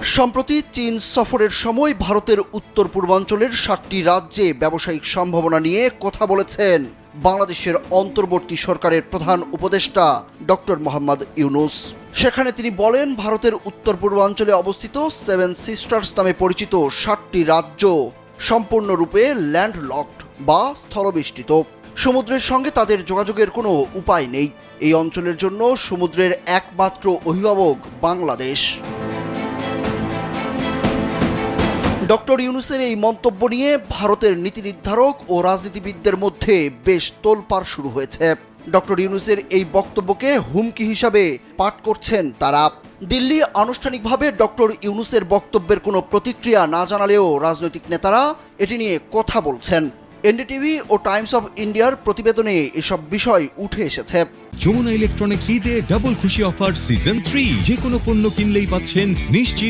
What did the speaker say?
সম্প্রতি চীন সফরের সময় ভারতের উত্তর পূর্বাঞ্চলের 7টি রাজ্যে ব্যবসায়িক সম্ভাবনা নিয়ে কথা বলেছেন বাংলাদেশের অন্তর্বর্তী সরকারের প্রধান উপদেষ্টা ডক্টর মোহাম্মদ ইউনূস। সেখানে তিনি বলেন, ভারতের উত্তর পূর্বাঞ্চলে অবস্থিত 7 সিস্টার্স নামে পরিচিত 7টি রাজ্য সম্পূর্ণরূপে ল্যান্ডলকড বা স্থলবেষ্টিত। সমুদ্রের সঙ্গে তাদের যোগাযোগের কোনো উপায় নেই। এই অঞ্চলের জন্য সমুদ্রের একমাত্র অভিভাবক বাংলাদেশ। ডক্টর ইউনূসের এই মন্তব্য নিয়ে ভারতের নীতি নির্ধারক ও রাজনীতিবিদদের মধ্যে বেশ তোলপাড় শুরু হয়েছে। ডক্টর ইউনূসের এই বক্তব্যকে হুমকি হিসাবে পাঠ করছেন তারা। দিল্লি আনুষ্ঠানিকভাবে ডক্টর ইউনূসের বক্তব্যের কোনো প্রতিক্রিয়া না জানালেও রাজনৈতিক নেতারা এটি নিয়ে কথা বলছেন। এনডিটিভি ও টাইমস অফ ইন্ডিয়ার প্রতিবেদনে এসব বিষয় উঠে এসেছে। যমুনা ইলেকট্রনিক্স ঈদে ডাবল খুশি অফার সিজন 3, যে কোনো পণ্য কিনলেই পাচ্ছেন নিশ্চিত